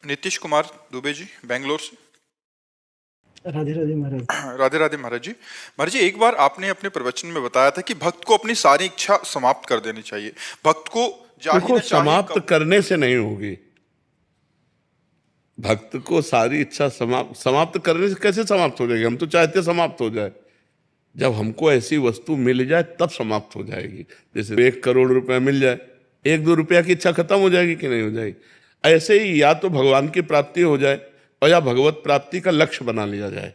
नीतीश कुमार दुबे जी, बेंगलोर से। राधे राधे महाराज। राधे राधे महाराज जी। महाराज जी, एक बार आपने अपने प्रवचन में बताया था कि भक्त को अपनी सारी इच्छा समाप्त कर देनी चाहिए। भक्त को देखो, चाहिए समाप्त करने से नहीं होगी। भक्त को सारी इच्छा समाप्त करने से कैसे समाप्त हो जाएगी? हम तो चाहते समाप्त हो जाए। जब हमको ऐसी वस्तु मिल जाए तब समाप्त हो जाएगी। जैसे 1 करोड़ रुपया मिल जाए, 1-2 रुपया की इच्छा खत्म हो जाएगी कि नहीं हो जाएगी? ऐसे ही या तो भगवान की प्राप्ति हो जाए और या भगवत प्राप्ति का लक्ष्य बना लिया जाए,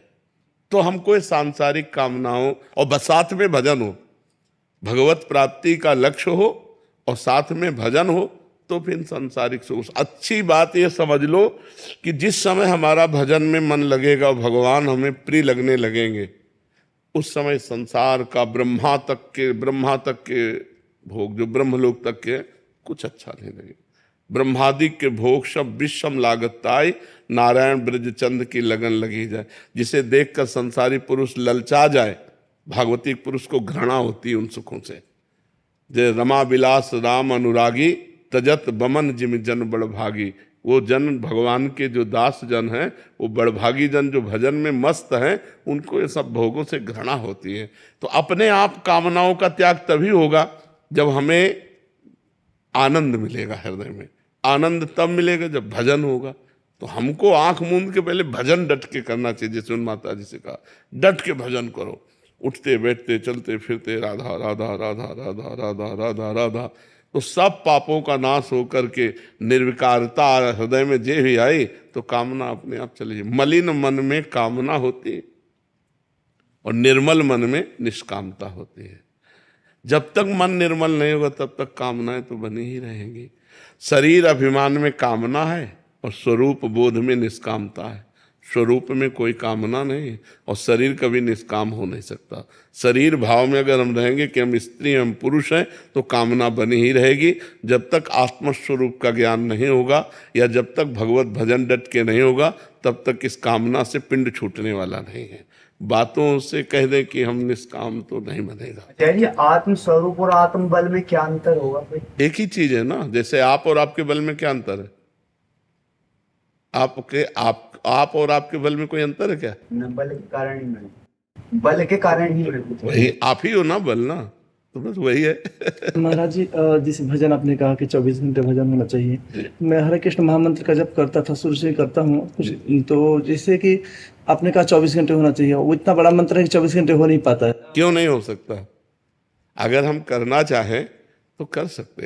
तो हमको ये सांसारिक कामनाओं और बस साथ में भजन हो, भगवत प्राप्ति का लक्ष्य हो और साथ में भजन हो, तो फिर सांसारिक सुख। अच्छी बात ये समझ लो कि जिस समय हमारा भजन में मन लगेगा, भगवान हमें प्रिय लगने लगेंगे, उस समय संसार का ब्रह्मा तक के भोग, जो ब्रह्मलोक तक के, कुछ अच्छा नहीं लगे। ब्रह्मादि के भोग सब विषम लागताय, नारायण ब्रज चंद की लगन लगी जाए। जिसे देखकर संसारी पुरुष ललचा जाए, भागवतिक पुरुष को घृणा होती है उन सुखों से। जय रमा विलास राम अनुरागी, तजत बमन जिम जन बड़भागी। वो जन भगवान के जो दास जन हैं, वो बड़भागी जन जो भजन में मस्त हैं, उनको ये सब भोगों से घृणा होती है। तो अपने आप कामनाओं का त्याग तभी होगा जब हमें आनंद मिलेगा। हृदय में आनंद तब मिलेगा जब भजन होगा। तो हमको आंख मूंद के पहले भजन डट के करना चाहिए। जैसे उन माता जी से कहा, डट के भजन करो, उठते बैठते चलते फिरते राधा राधा राधा राधा राधा राधा राधा। तो सब पापों का नाश होकर के निर्विकारता हृदय में जे भी आई, तो कामना अपने आप चली जाए। मलिन मन में कामना होती है और निर्मल मन में निष्कामता होती है। जब तक मन निर्मल नहीं होगा तब तक कामनाएं तो बनी ही रहेंगी। शरीर अभिमान में कामना है और स्वरूप बोध में निष्कामता है। स्वरूप में कोई कामना नहीं है और शरीर कभी निष्काम हो नहीं सकता। शरीर भाव में अगर हम रहेंगे कि हम स्त्री हम पुरुष हैं, तो कामना बनी ही रहेगी। जब तक आत्मस्वरूप का ज्ञान नहीं होगा या जब तक भगवत भजन डट के नहीं होगा, तब तक इस कामना से पिंड छूटने वाला नहीं है। बातों से कह दें कि हम निष्काम, तो नहीं बनेगा। आत्म स्वरूप और आत्म बल में क्या अंतर होगा भाई? एक ही चीज है ना। जैसे आप और आपके बल में क्या अंतर है? आप और आपके बल में कोई अंतर है क्या? न, बल के कारण ही नहीं, बल के कारण ही नहीं। वही आप ही हो ना, बल ना, तो बस वही है। महाराज जी, जिस भजन आपने कहा कि 24 घंटे भजन होना चाहिए, मैं हरे कृष्ण महामंत्र का जप करता था, शुरू से करता हूँ कुछ। तो जैसे कि आपने कहा 24 घंटे होना चाहिए, वो इतना बड़ा मंत्र है कि 24 घंटे हो नहीं पाता है। क्यों नहीं हो सकता? अगर हम करना चाहें तो कर सकते हैं।